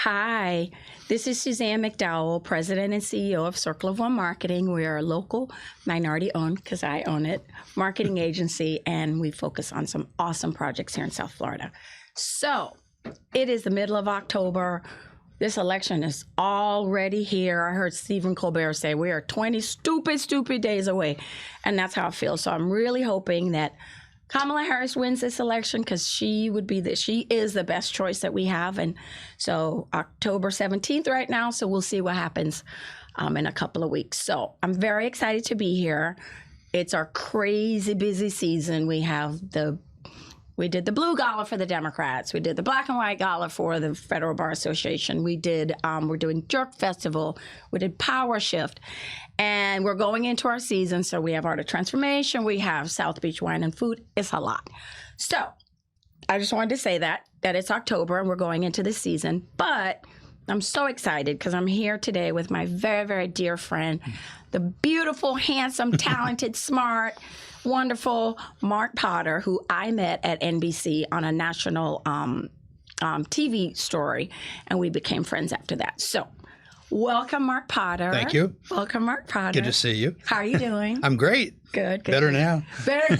Hi, this is Suzan McDowell, President and CEO of Circle of One Marketing. We are a local minority-owned, because I own it, marketing agency, and we focus on some awesome projects here in South Florida. So it is the middle of October. This election is already here. I heard Stephen Colbert say we are 20 stupid days away, and that's how I feel. So I'm really hoping that Kamala Harris wins this election because she is the best choice that we have. And so October 17th right now, so we'll see what happens in a couple of weeks. So I'm very excited to be here. It's our crazy busy season. We did the blue gala for the Democrats. We did the black and white gala for the Federal Bar Association. We're doing Jerk Festival. We did Power Shift. And we're going into our season. So we have Art of Transformation. We have South Beach Wine and Food. It's a lot. So I just wanted to say that it's October and we're going into the season. But I'm so excited because I'm here today with my very, very dear friend, the beautiful, handsome, talented, smart, wonderful Mark Potter, who I met at NBC on a national TV story, and we became friends after that. So welcome, Mark Potter. Thank you. Welcome, Mark Potter. Good to see you. How are you doing? I'm great. Good. Better now. Better.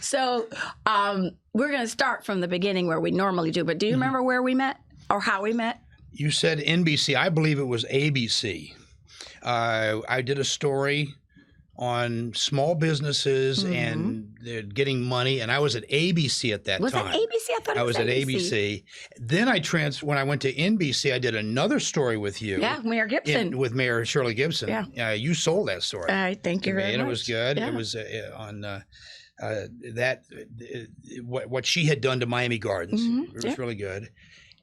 So we're going to start from the beginning where we normally do, but do you remember where we met or how we met? You said NBC. I believe it was ABC. I did a story on small businesses and they're getting money, and I was at ABC at that time. Was it ABC? I thought it was at ABC. Then when I went to NBC, I did another story with you. Yeah, Mayor Gibson. With Mayor Shirley Gibson. Yeah. You sold that story. Thank you very much. And it was good. Yeah. It was on what she had done to Miami Gardens. It was really good.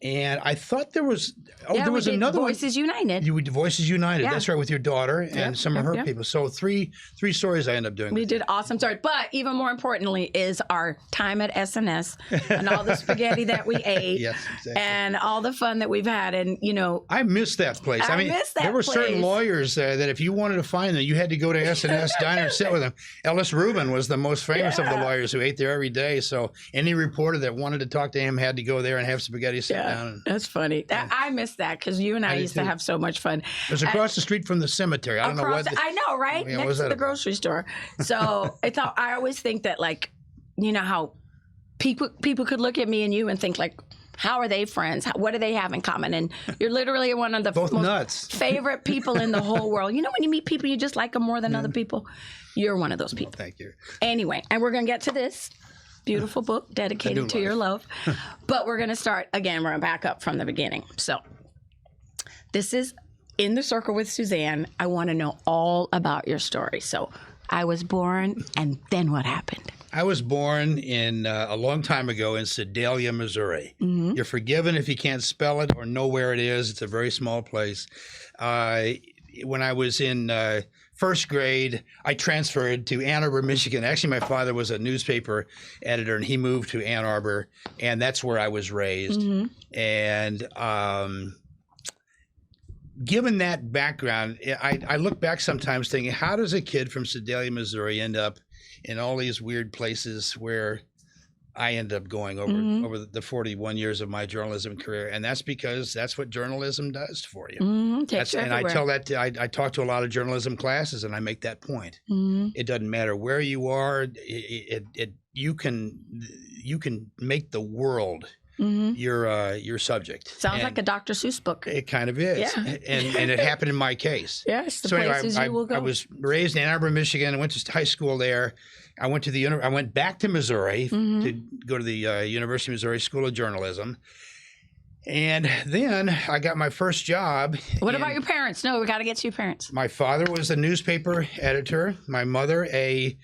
And I thought there was another Voices United. You Voices United. Yeah. That's right, with your daughter and some of her people. So three stories I ended up doing. We did awesome stories. But even more importantly is our time at SNS and all the spaghetti that we ate. Yes, exactly. And all the fun that we've had. And, I miss that place. I miss that there were place. certain lawyers that if you wanted to find them, you had to go to SNS Diner and sit with them. Ellis Rubin was the most famous of the lawyers who ate there every day. So any reporter that wanted to talk to him had to go there and have spaghetti sit down. That's funny. I miss that because you and I used to have so much fun. It was across the street from the cemetery. I don't know what. I know, right? Yeah, next to the grocery store. So I always think that, like, how people could look at me and you and think, like, how are they friends? What do they have in common? And you're literally one of the most favorite people in the whole world. When you meet people, you just like them more than other people. You're one of those people. Thank you. Anyway, and we're going to get to this beautiful book dedicated to your love. But we're going to start again. We're going to back up from the beginning. So this is In the Circle with Suzanne. I want to know all about your story. So I was born, and then what happened? I was born in a long time ago in Sedalia, Missouri. You're forgiven if you can't spell it or know where it is. It's a very small place. When I was in first grade, I transferred to Ann Arbor, Michigan. Actually, my father was a newspaper editor, and he moved to Ann Arbor, and that's where I was raised. And given that background, I look back sometimes thinking, how does a kid from Sedalia, Missouri end up in all these weird places where I ended up going over the 41 years of my journalism career? And that's because that's what journalism does for you. And I tell that I talk to a lot of journalism classes, and I make that point. It doesn't matter where you are. You can make the world your subject. Sounds like a Dr. Seuss book. It kind of is. Yeah. and it happened in my case. Yes, the so anyway, places you will go. I was raised in Ann Arbor, Michigan. I went to high school there. I went to I went back to Missouri to go to the University of Missouri School of Journalism. And then I got my first job. What about your parents? No, we got to get to your parents. My father was a newspaper editor. My mother, a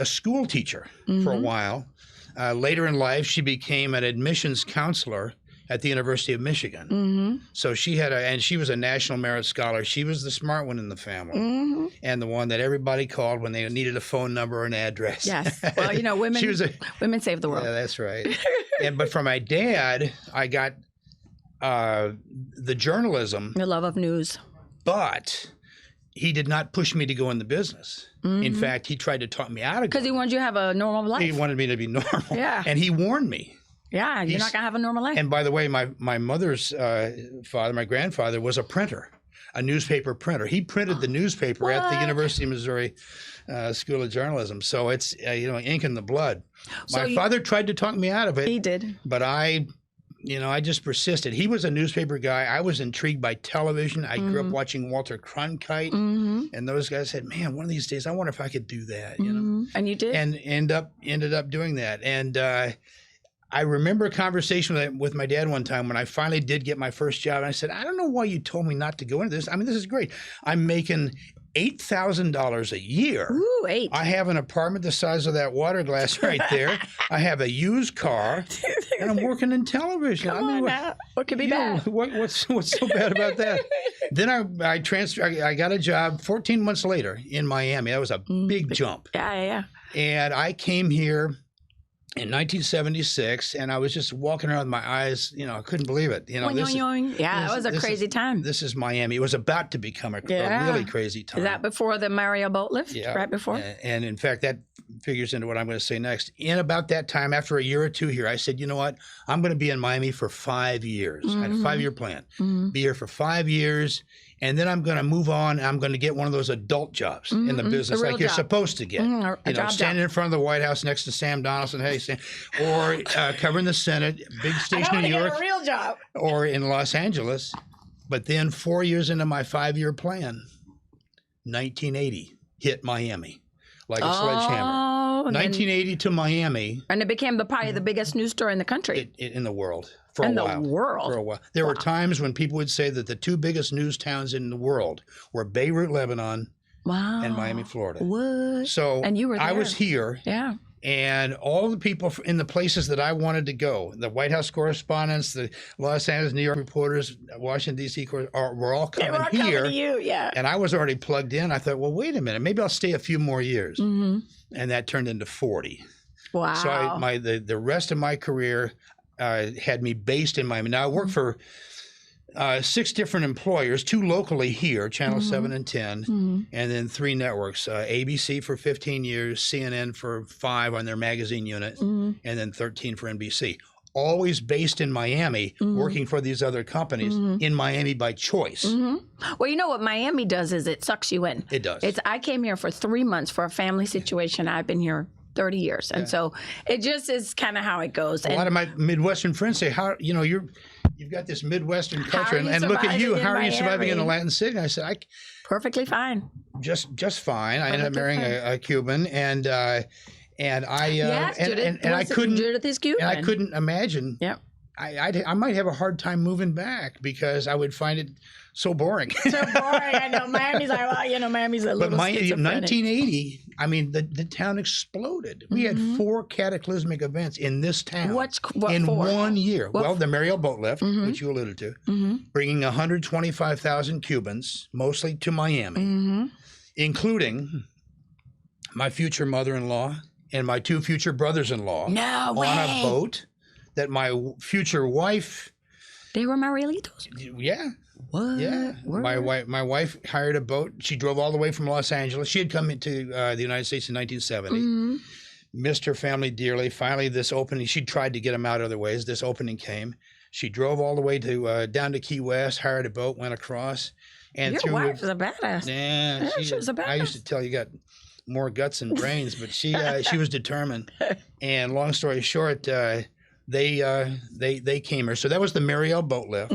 school teacher for a while. Later in life, she became an admissions counselor at the University of Michigan. So she was a National Merit Scholar. She was the smart one in the family, and the one that everybody called when they needed a phone number or an address. Yes. Well, women save the world. Yeah, that's right. But from my dad, I got the journalism. The love of news. But he did not push me to go in the business. In fact, he tried to talk me out of it. Because he wanted you to have a normal life. He wanted me to be normal. Yeah. And he warned me. Yeah, you're not going to have a normal life. And by the way, my mother's father, my grandfather, was a printer, a newspaper printer. He printed the newspaper at the University of Missouri School of Journalism. So it's, ink in the blood. My father tried to talk me out of it. He did. But I just persisted. He was a newspaper guy. I was intrigued by television. I grew up watching Walter Cronkite. And those guys said, man, one of these days, I wonder if I could do that, you know? And you did? And ended up doing that. And I remember a conversation with my dad one time when I finally did get my first job. And I said, I don't know why you told me not to go into this. I mean, this is great. I'm making $8,000 a year. Ooh, 8. I have an apartment the size of that water glass right there. I have a used car, and I'm working in television. Come on now. What could be bad? What's so bad about that? Then I transferred. I got a job 14 months later in Miami. That was a big jump. Yeah. And I came here in 1976, and I was just walking around with my eyes, I couldn't believe it. Yeah, that was a crazy time. This is Miami. It was about to become a really crazy time. Is that before the Mario boat lift? Yeah. Right before? And in fact, that figures into what I'm going to say next. In about that time, after a year or two here, I said, you know what? I'm going to be in Miami for 5 years. I had a 5-year plan. Be here for 5 years. And then I'm going to move on. I'm going to get one of those adult jobs in the business like you're supposed to get. Standing in front of the White House next to Sam Donaldson, hey, Sam, or covering the Senate, big station in New York, a real job, or in Los Angeles. But then 4 years into my 5-year plan, 1980 hit Miami like a sledgehammer. 1980 to Miami. And it became probably the biggest news story in the country. In the world. For a while. There were times when people would say that the 2 biggest news towns in the world were Beirut, Lebanon, and Miami, Florida. What? So and you were there. I was here. Yeah. And all the people in the places that I wanted to go, the White House correspondents, the Los Angeles, New York reporters, Washington, D.C. were all coming here. Coming to you, yeah. And I was already plugged in. I thought, well, wait a minute. Maybe I'll stay a few more years. And that turned into 40. Wow. So the rest of my career had me based in Miami. Now, I worked for 6 different employers, 2 locally here, Channel 7 and 10, and then 3 networks, ABC for 15 years, CNN for 5 on their magazine unit, and then 13 for NBC. Always based in Miami, working for these other companies in Miami by choice. Well, you know what Miami does is it sucks you in. It does. I came here for 3 months for a family situation. I've been here 30 years. And so it just is kind of how it goes. A lot of my Midwestern friends say, you've got this Midwestern culture, and look at you. How are you surviving in a Latin city? And I said, perfectly fine. Just fine. I ended up marrying a Cuban, and I Judith is Cuban. And I couldn't imagine. Yeah. I might have a hard time moving back because I would find it so boring. So boring. I know. Miami's like, well, Miami's a little schizophrenic. 1980, I mean, the town exploded. We had 4 cataclysmic events in this town. What in for? 1 year. Well, the Mariel boat lift, which you alluded to, bringing 125,000 Cubans, mostly to Miami, including my future mother-in-law and my 2 future brothers-in-law on a boat that my future wife. They were Marielitos? Yeah. What? Yeah. My wife hired a boat. She drove all the way from Los Angeles. She had come into the United States in 1970. Missed her family dearly. Finally, this opening, she tried to get them out other ways. This opening came. She drove all the way to down to Key West, hired a boat, went across. And your wife was a badass. Yeah, she was a badass. I used to tell you got more guts and brains, but she was determined. And long story short, they came here. So that was the Mariel boat lift.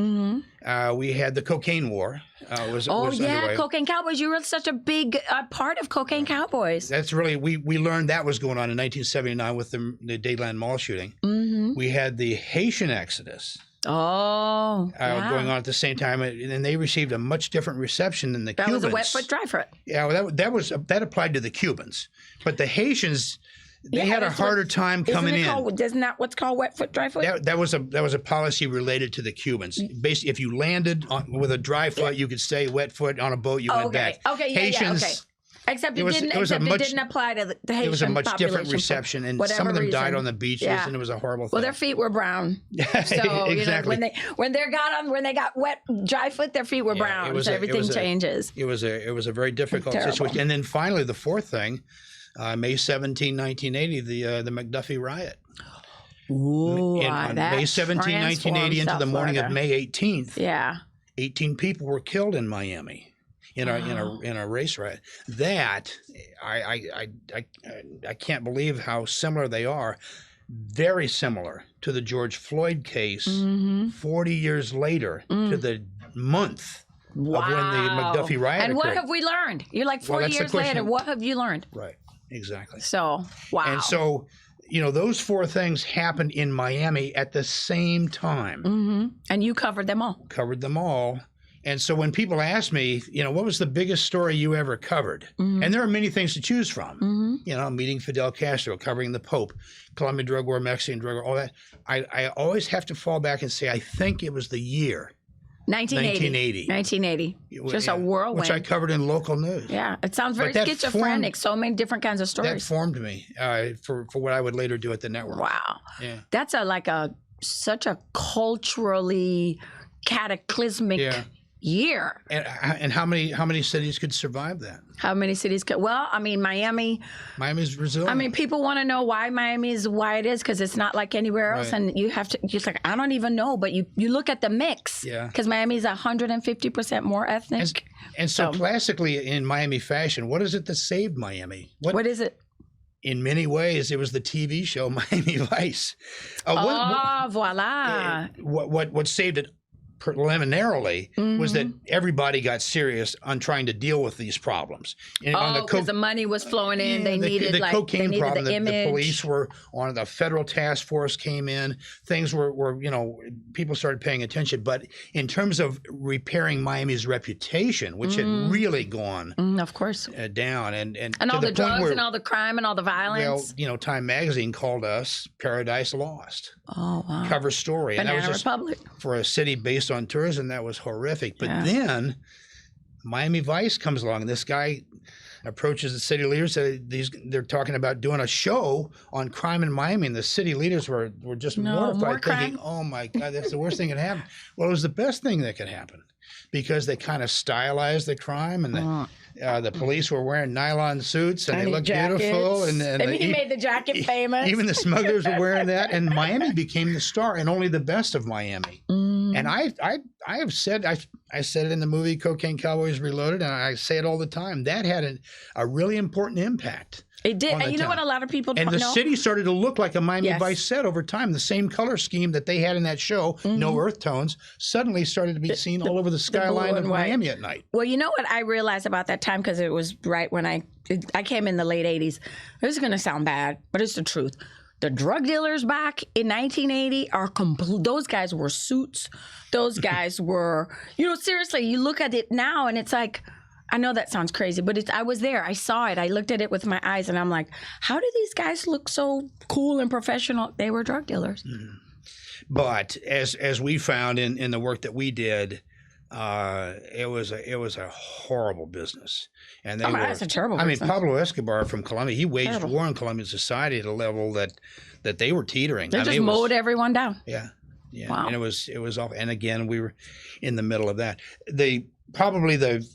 We had the cocaine war. Was underway. Cocaine Cowboys. You were such a big part of Cocaine Cowboys. That's really, we learned that was going on in 1979 with the Dadeland Mall shooting. We had the Haitian exodus. Going on at the same time, and they received a much different reception than the Cubans. That was a wet foot, dry foot. Yeah, well, that applied to the Cubans, but the Haitians, they had a harder time coming in. Isn't that what's called wet foot, dry foot? That was a policy related to the Cubans. Basically, if you landed with a dry foot, you could stay wet foot on a boat. You went back. Haitians. Except it didn't apply to the Haitian population. It was a much different reception, and some of them died on the beaches, and it was a horrible thing. Well, their feet were brown. So exactly. When they got wet, dry foot, their feet were brown. So everything changes. It was a very difficult situation. And then finally, the fourth thing, May 17, 1980, the McDuffie riot. Ooh, on that May 17, 1980 into transformed the morning South of May 18th. Yeah. 18 people were killed in Miami in a race riot. That I can't believe how similar they are. Very similar to the George Floyd case 40 years later to the month of when the McDuffie riot And what occurred. have we learned? You're like 40 that's the years later. question. What have you learned? Right, exactly. So, wow. And so, those four things happened in Miami at the same time. And you covered them all. Covered them all. And so when people ask me, what was the biggest story you ever covered? And there are many things to choose from. Meeting Fidel Castro, covering the Pope, Colombian drug war, Mexican drug war, all that. I always have to fall back and say, I think it was the year. 1980. 1980. Just a whirlwind. Which I covered in local news. Yeah, it sounds very schizophrenic. So many different kinds of stories. That formed me for what I would later do at the network. Wow. Yeah. That's such a culturally cataclysmic year. And how many cities could survive that? How many cities could? Well, I mean, Miami's resilient. I mean, people want to know why Miami is why it is because it's not like anywhere else, and you have to. Just like I don't even know, but you look at the mix. Yeah. Because Miami is 150% more ethnic. And so classically in Miami fashion, what is it that saved Miami? What is it? In many ways, it was the TV show Miami Vice. Voila. What saved it preliminarily was that everybody got serious on trying to deal with these problems. Because the money was flowing in. They needed the cocaine problem. The image. The police were on. The federal task force came in. Things were people started paying attention. But in terms of repairing Miami's reputation, which had really gone of course down, and all the drugs and all the crime and all the violence. Well, Time Magazine called us Paradise Lost. Oh wow! Cover story. Banana and that was Republic. For a city based on tourism, that was horrific. But then Miami Vice comes along, and this guy approaches the city leaders. They're talking about doing a show on crime in Miami, and the city leaders were just mortified, thinking, "Oh my God, that's the worst thing that could happen." Well, it was the best thing that could happen because they kind of stylized the crime, and the police were wearing nylon suits, and they looked beautiful. And he made the jacket famous. Even the smugglers were wearing that, and Miami became the star, and only the best of Miami. And I have said, I said it in the movie Cocaine Cowboys Reloaded, and I say it all the time. That had a really important impact. It did. And you know what a lot of people don't know? And the city started to look like a Miami Vice set over time. The same color scheme that they had in that show, no earth tones, suddenly started to be seen all over the skyline of Miami at night. Well, you know what I realized about that time, because it was right when I came in the late 80s. This is going to sound bad, but it's the truth. The drug dealers back in 1980 are complete. Those guys were suits. Those guys were, seriously, you look at it now and it's like, I know that sounds crazy, but I was there. I saw it. I looked at it with my eyes and I'm like, how do these guys look so cool and professional? They were drug dealers. But as we found in the work that we did, it was a horrible business, and that's a terrible business. I mean, Pablo Escobar from Colombia, he waged war on Colombian society at a level that they were teetering. They just mowed everyone down. Yeah. Wow. And it was awful. And again, we were in the middle of that. Probably the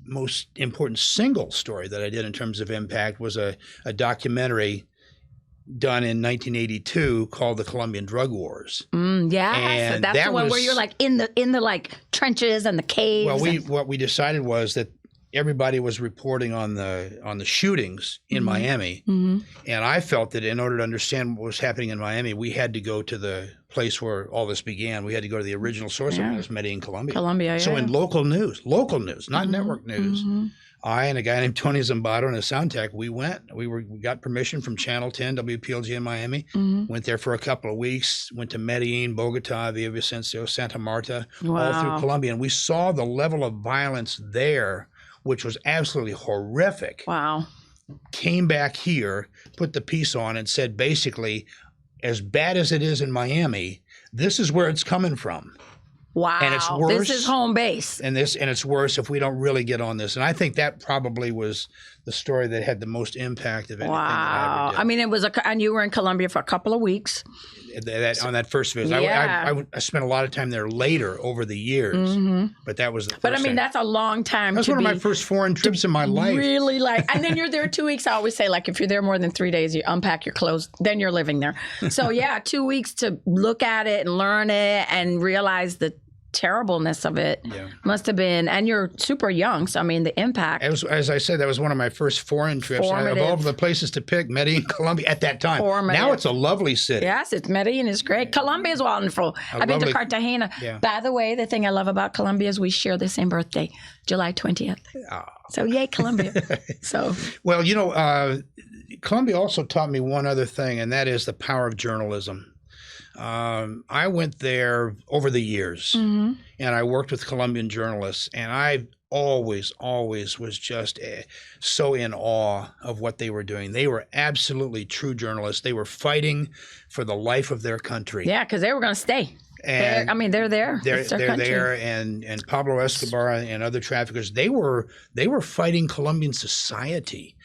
most important single story that I did in terms of impact was a documentary done in 1982 called The Colombian Drug Wars. Yeah, so that's the one where you're like in the like trenches and the caves. Well, what we decided was that everybody was reporting on the shootings in Miami, and I felt that in order to understand what was happening in Miami, we had to go to the place where all this began. We had to go to the original source of it, was Medellin, Colombia. So in local news, not network news. I and a guy named Tony Zimbardo and a sound tech, we went. We got permission from Channel 10, WPLG in Miami. Went there for a couple of weeks. Went to Medellin, Bogota, Villavicencio, Santa Marta, all through Colombia, and we saw the level of violence there, which was absolutely horrific. Wow. Came back here, put the piece on, and said basically, as bad as it is in Miami, this is where it's coming from. Wow. And it's worse. This is home base. And it's worse if we don't really get on this. And I think that probably was the story that had the most impact of anything that I ever did. I mean, it was and you were in Colombia for a couple of weeks. on that first visit. Yeah. I spent a lot of time there later over the years, but that was the first But I mean, time. that's a long time. That's one of my first foreign trips in my life. Really and then you're there 2 weeks. I always say, like, if you're there more than 3 days, you unpack your clothes, then you're living there. So yeah, 2 weeks to look at it and learn it and realize the terribleness of it must have been, and you're super young, so I mean the impact. As I said, that was one of my first foreign trips. Of all the places to pick, Medellin, Colombia at that time. Now it's a lovely city. Yes, Medellin is great. Colombia is wonderful. I've been to Cartagena. Yeah. By the way, the thing I love about Colombia is we share the same birthday, July 20th. Oh. So yay, Colombia. So well, Colombia also taught me one other thing, and that is the power of journalism. I went there over the years, and I worked with Colombian journalists, and I always was just so in awe of what they were doing. They were absolutely true journalists. They were fighting for the life of their country. Yeah, because they were going to stay. And they're there. They're there, and Pablo Escobar and other traffickers. They were fighting Colombian society.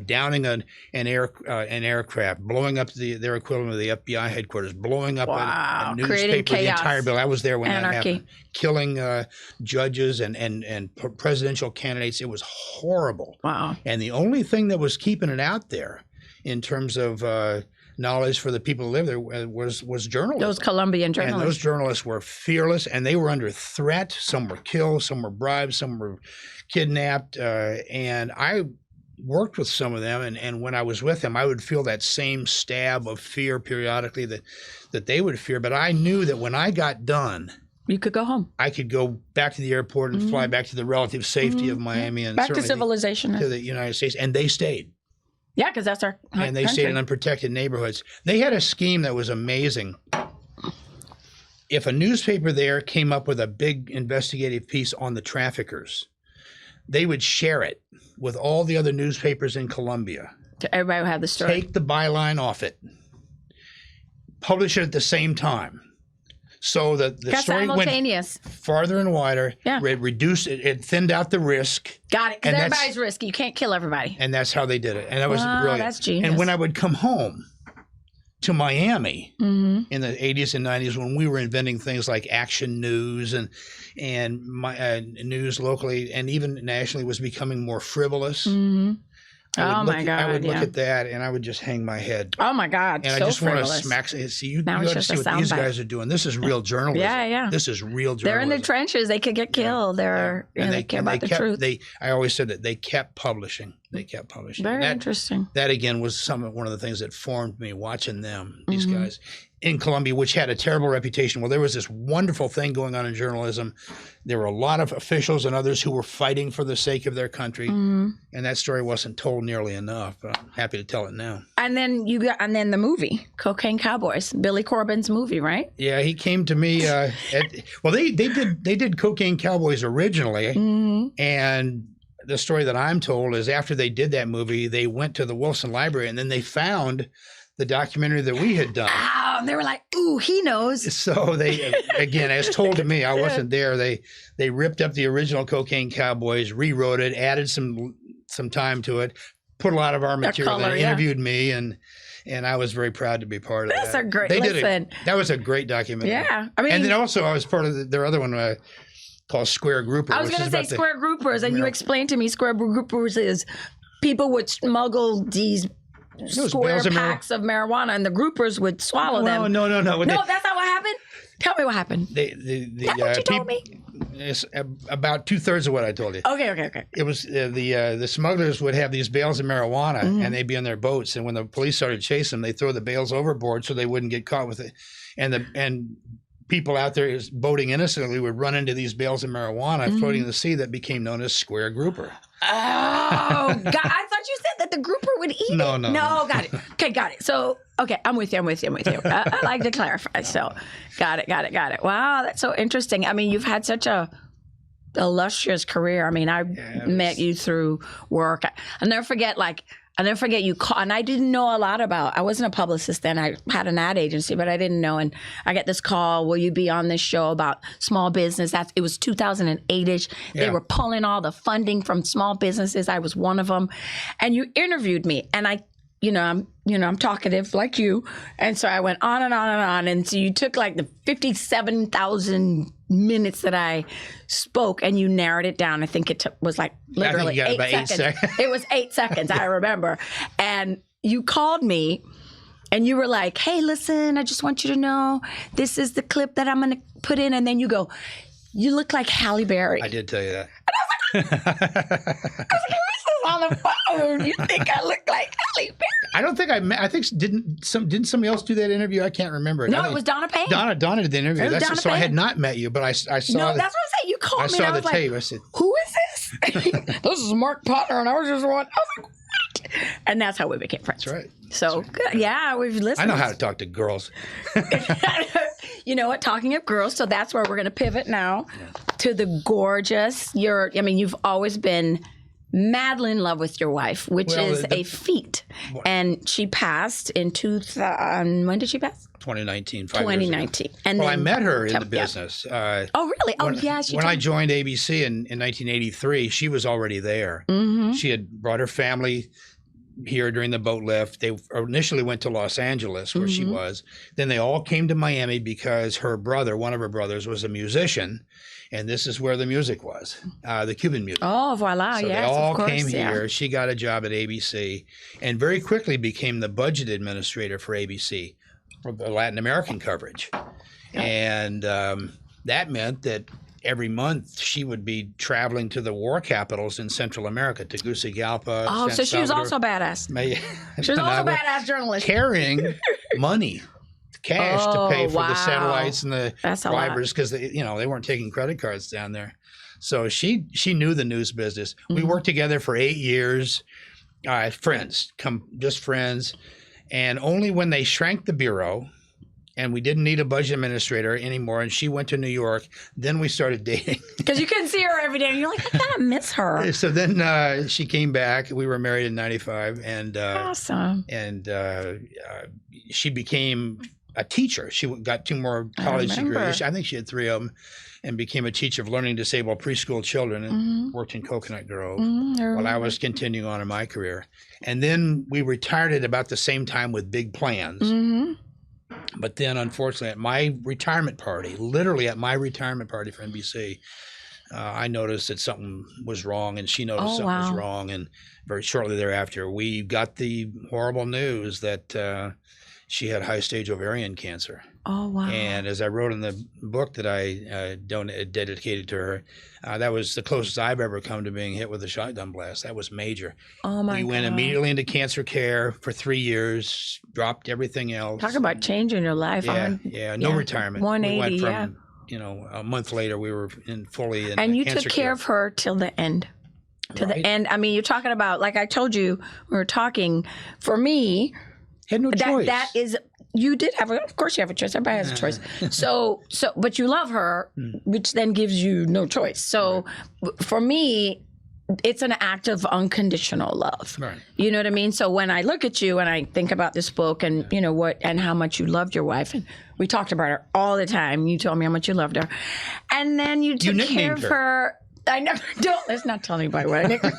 Downing an aircraft, blowing up their equivalent of the FBI headquarters, blowing up a newspaper, the entire bill. I was there when that happened. Killing judges and presidential candidates. It was horrible. Wow. And the only thing that was keeping it out there, in terms of knowledge for the people who live there, was journalism. Those Colombian journalists. And those journalists were fearless, and they were under threat. Some were killed, some were bribed, some were kidnapped, and I worked with some of them, and when I was with them, I would feel that same stab of fear periodically that they would fear. But I knew that when I got done, you could go home. I could go back to the airport and fly back to the relative safety of Miami and back to civilization, to the United States, and they stayed. Yeah, because that's our and they country. stayed in unprotected neighborhoods. They had a scheme that was amazing. If a newspaper there came up with a big investigative piece on the traffickers, they would share it with all the other newspapers in Colombia. Everybody would have the story. Take the byline off it. Publish it at the same time. So that the story went farther and wider. Yeah. It reduced it. It thinned out the risk. Got it. Because everybody's risky. You can't kill everybody. And that's how they did it. And that was brilliant. That's genius. And when I would come home to Miami in the 80s and 90s, when we were inventing things like Action News and news locally and even nationally was becoming more frivolous. I would look at that and I would just hang my head. Oh my God! And I just want to smack. See, you got to see what these guys are doing. This is real journalism. Yeah. This is real journalism. They're in the trenches. They could get killed. They care about the truth. I always said that they kept publishing. They kept publishing. Very interesting. That again was one of the things that formed me watching them. These guys in Colombia, which had a terrible reputation. Well, there was this wonderful thing going on in journalism. There were a lot of officials and others who were fighting for the sake of their country, and that story wasn't told nearly enough. But I'm happy to tell it now. And then the movie, Cocaine Cowboys, Billy Corbin's movie, right? Yeah, he came to me. They did Cocaine Cowboys originally, and the story that I'm told is after they did that movie, they went to the Wilson Library and then they found the documentary that we had done. Oh, they were like, ooh, he knows. So they, again, as told to me, I wasn't there. They ripped up the original Cocaine Cowboys, rewrote it, added some time to it, put a lot of our material in, interviewed me, and I was very proud to be part of that. That's a great, that was a great documentary. Yeah. I mean, and then also I was part of their other one, called Square Grouper. I was going to say Square Groupers, and you explained to me Square Groupers is people would smuggle these square packs of marijuana, and the groupers would swallow them. No. No, that's not what happened? Tell me what happened. That's what you told me? It's about 2/3 of what I told you. Okay. It was the smugglers would have these bales of marijuana, and they'd be on their boats, and when the police started chasing them, they'd throw the bales overboard so they wouldn't get caught with it. And people out there boating innocently would run into these bales of marijuana floating in the sea that became known as Square Grouper. Oh, God. I thought you said that the grouper would eat it. No. Got it. Okay, got it. So, okay, I'm with you. I like to clarify. So, got it. Wow, that's so interesting. I mean, you've had such a illustrious career. I mean, I met you through work. I'll never forget, you call, and I didn't know a lot about, I wasn't a publicist then. I had an ad agency, but I didn't know. And I get this call, will you be on this show about small business? It was 2008-ish. They were pulling all the funding from small businesses. I was one of them. And you interviewed me, and I'm talkative like you. And so I went on and on and on. And so you took like the 57,000 minutes that I spoke and you narrowed it down. I think it was like literally I think you got 8 seconds. It was 8 seconds, I remember. And you called me and you were like, hey, listen, I just want you to know this is the clip that I'm going to put in. And then you go, you look like Halle Berry. I did tell you that. I was like, on the phone. You think I look like Halle Berry? I don't think I think didn't somebody else do that interview? I can't remember. No, it was Donna Payne. Donna did the interview. Donna So Payne. I had not met you, but I saw. No, that's what I'm saying. You called me. I saw and the was tape. Like, I said, "Who is this?" This is Mark Potter, and I was just one. I was like, "What?" And that's how we became friends. That's right. So yeah, we've listened. I know how to talk to girls. You know what? Talking of girls, so that's where we're going to pivot now to the gorgeous. You've always been madly in love with your wife, which is a feat. And she passed in 2000. When did she pass? 2019. 2019. And well, then, I met her in the business. Oh, really? Oh, yeah. When I joined ABC in 1983, she was already there. Mm-hmm. She had brought her family here during the boat lift. They initially went to Los Angeles, where she was. Then they all came to Miami because one of her brothers, was a musician. And this is where the music was, the Cuban music. Oh, voila, so yes, they all of course, came here. She got a job at ABC and very quickly became the budget administrator for ABC for the Latin American coverage. Yeah. And that meant that every month she would be traveling to the war capitals in Central America, Tegucigalpa. Oh, San so she was Salvador. also badass. She was also a badass journalist. Carrying money. Cash to pay for the satellites and the fibers because they weren't taking credit cards down there. So she knew the news business. We worked together for 8 years, friends, just friends. And only when they shrank the bureau and we didn't need a budget administrator anymore and she went to New York, then we started dating. Because you couldn't see her every day and you're like, I kind of miss her. So then she came back. We were married in 95 and awesome. And she became a teacher. She got 2 more college degrees. I think she had 3 of them, and became a teacher of learning disabled preschool children and worked in Coconut Grove while I was continuing on in my career. And then we retired at about the same time with big plans. But then, unfortunately, at my retirement party, literally at my retirement party for NBC, I noticed that something was wrong, and she noticed something was wrong. And very shortly thereafter, we got the horrible news that she had high-stage ovarian cancer. Oh, wow. And as I wrote in the book that I dedicated to her, that was the closest I've ever come to being hit with a shotgun blast. That was major. Oh, my God. We went immediately into cancer care for 3 years, dropped everything else. Talk about changing your life. No retirement. 180, we went from, a month later, we were fully in and you cancer took care of her till the end. To the end. I mean, you're talking about, like I told you, we were talking, for me, had no choice. That is, you did have, of course you have a choice. Everybody has a choice. So, but you love her, which then gives you no choice. So for me, it's an act of unconditional love. Right. You know what I mean? So when I look at you and I think about this book and and how much you loved your wife, and we talked about her all the time. You told me how much you loved her. And then you took care of her. I never don't. Let's not tell anybody what I nicknamed.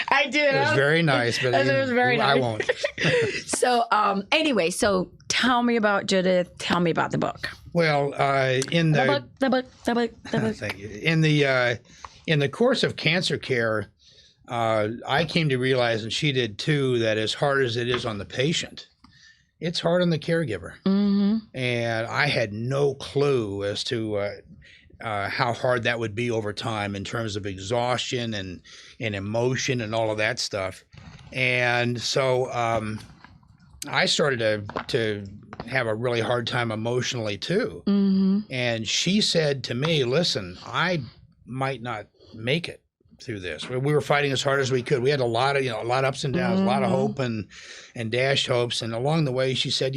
I did. It was very nice, but it was very nice. I won't. So anyway, so tell me about Judith. Tell me about the book. Well, in the book. Thank you. In the course of cancer care, I came to realize, and she did too, that as hard as it is on the patient, it's hard on the caregiver. And I had no clue as to how hard that would be over time in terms of exhaustion and emotion and all of that stuff. And so I started to have a really hard time emotionally too. And she said to me, listen, I might not make it through this. We were fighting as hard as we could. We had a lot of ups and downs, a lot of hope and dashed hopes. And along the way, she said,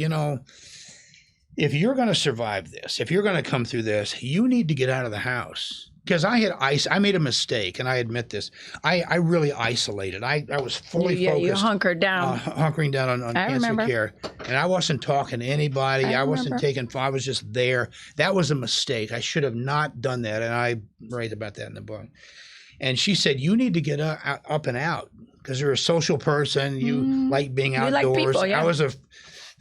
if you're going to survive this, if you're going to come through this, you need to get out of the house. Because I made a mistake, and I admit this. I really isolated. I was fully focused. You hunkered down. Hunkering down on cancer care. And I wasn't talking to anybody. I wasn't I was just there. That was a mistake. I should have not done that, and I write about that in the book. And she said, you need to get up and out. because you're a social person. You like being outdoors. like people, yeah. I was a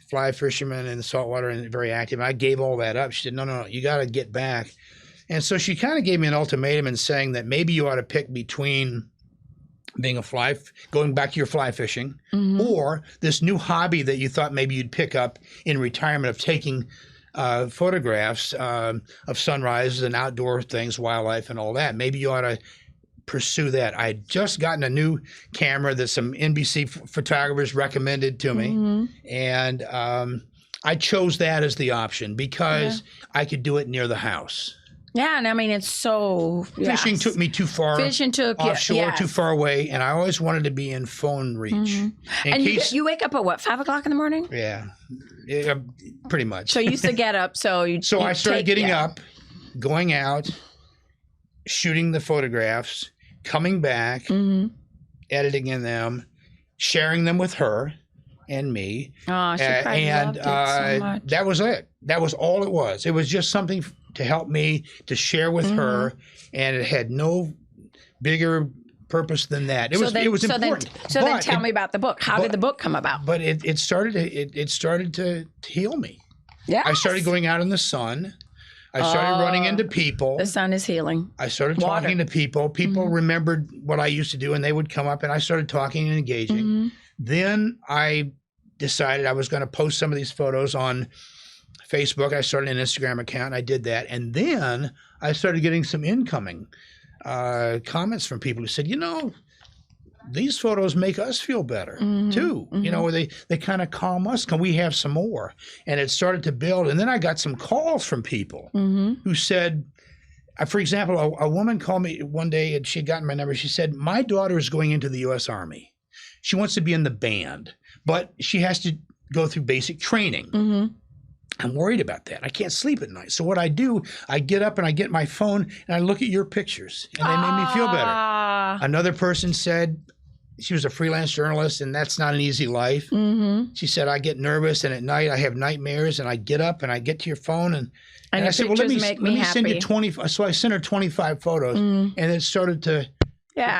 fly fisherman in the saltwater and very active. I gave all that up. She said, no, you got to get back. And so she kind of gave me an ultimatum and saying that maybe you ought to pick between being going back to your fly fishing, or this new hobby that you thought maybe you'd pick up in retirement of taking photographs of sunrises and outdoor things, wildlife and all that. Maybe you ought to pursue that. I had just gotten a new camera that some NBC photographers recommended to me, and I chose that as the option because I could do it near the house. Yeah, and I mean, it's so... Fishing took me too far offshore, too far away, and I always wanted to be in phone reach. And you wake up at what, 5 o'clock in the morning? Yeah, pretty much. So you used to get up, so you... So I started getting up, going out, shooting the photographs, coming back, editing in them, sharing them with her and me. Oh, she probably loved it so much. That was it. That was all it was. It was just something to help me to share with her, and it had no bigger purpose than that. It was important. Then tell me about the book. How did the book come about? But it started to heal me. Yeah. I started going out in the sun. I started running into people. The sun is healing. I started talking to people. People remembered what I used to do, and they would come up, and I started talking and engaging. Then I decided I was going to post some of these photos on Facebook. I started an Instagram account. I did that. And then I started getting some incoming comments from people who said, these photos make us feel better too. They kind of calm us. Can we have some more? And it started to build. And then I got some calls from people who said, for example, a woman called me one day and she had gotten my number. She said, my daughter is going into the U.S. Army. She wants to be in the band, but she has to go through basic training. I'm worried about that. I can't sleep at night. So what I do, I get up and I get my phone and I look at your pictures, and they made me feel better. Another person said, she was a freelance journalist, and that's not an easy life. She said, I get nervous, and at night I have nightmares, and I get up and I get to your phone, and I said, well, let me send you 20. So I sent her 25 photos, and it started to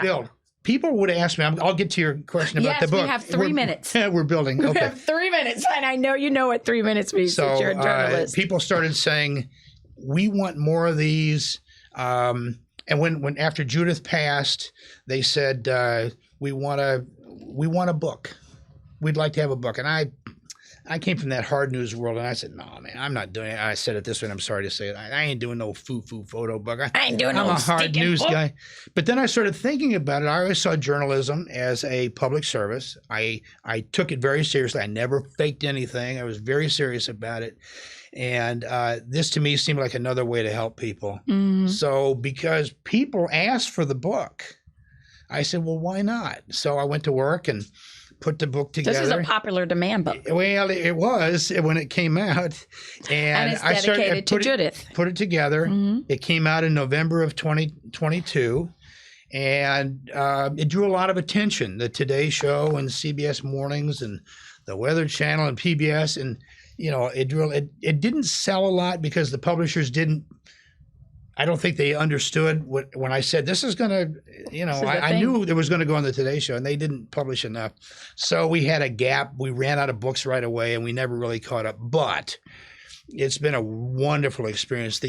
build. People would ask me, I'll get to your question about the book. Yes, we have 3 minutes. We're building. Okay. We have 3 minutes, and I know you know what 3 minutes means since you're a journalist. People started saying, we want more of these. And when after Judith passed, they said, we want a book. We'd like to have a book. And I came from that hard news world, and I said, no, man, I'm not doing it. I said it this way, and I'm sorry to say it. I ain't doing no foo-foo photo book. I'm a hard news guy. But then I started thinking about it. I always saw journalism as a public service. I took it very seriously. I never faked anything. I was very serious about it. And this to me seemed like another way to help people. So because people asked for the book, I said, well, why not? So I went to work and put the book together. This is a popular demand book. Well, it was when it came out. And it's dedicated to Judith. Put it together. It came out in November of 2022. And it drew a lot of attention. The Today Show and CBS Mornings and the Weather Channel and PBS. And, it didn't sell a lot because the publishers didn't. I don't think they understood when I said this is going to, I knew it was going to go on the Today Show, and they didn't publish enough. So we had a gap. We ran out of books right away, and we never really caught up. But it's been a wonderful experience. For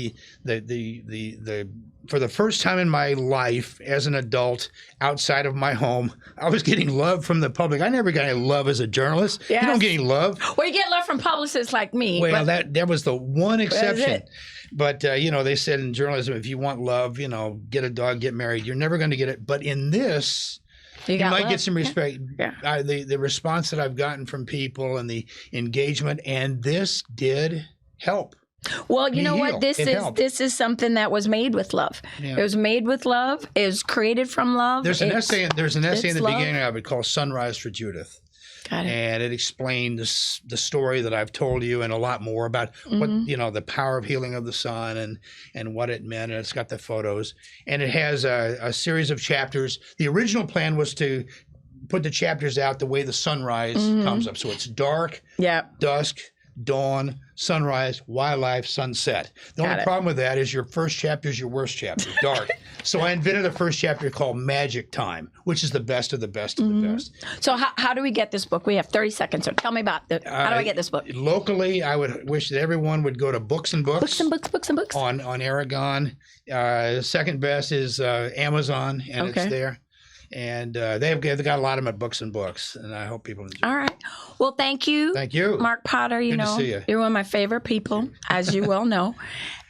the first time in my life as an adult outside of my home, I was getting love from the public. I never got any love as a journalist. Yes. You don't get any love. Well, you get love from publicists like me. Well, that was the one exception. But, they said in journalism, if you want love, get a dog, get married. You're never going to get it. But in this, you might get some respect. Yeah. The response that I've gotten from people and the engagement, and this did help. Well, you know what? This is something that was made with love. Yeah. It was made with love. It was created from love. There's an essay in the beginning of it called Sunrise for Judith. Got it. And it explained the story that I've told you and a lot more about what, the power of healing of the sun and what it meant. And it's got the photos. And it has a series of chapters. The original plan was to put the chapters out the way the sunrise comes up. So it's dark, dusk, dawn, sunrise, wildlife, sunset. The only problem with that is your first chapter is your worst chapter, dark. So I invented a first chapter called Magic Time, which is the best of the best of the best. So how do we get this book? We have 30 seconds. So tell me about how do I get this book? Locally, I would wish that everyone would go to Books and Books. Books and Books, Books and Books. On Aragon. Second best is Amazon, and it's there. And they've got a lot of them at Books and Books, and I hope people enjoy. All right. Well, thank you. Thank you. Mark Potter, Good to see you. You're one of my favorite people, as you well know.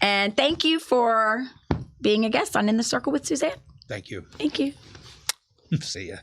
And thank you for being a guest on In the Circle with Suzanne. Thank you. Thank you. See ya.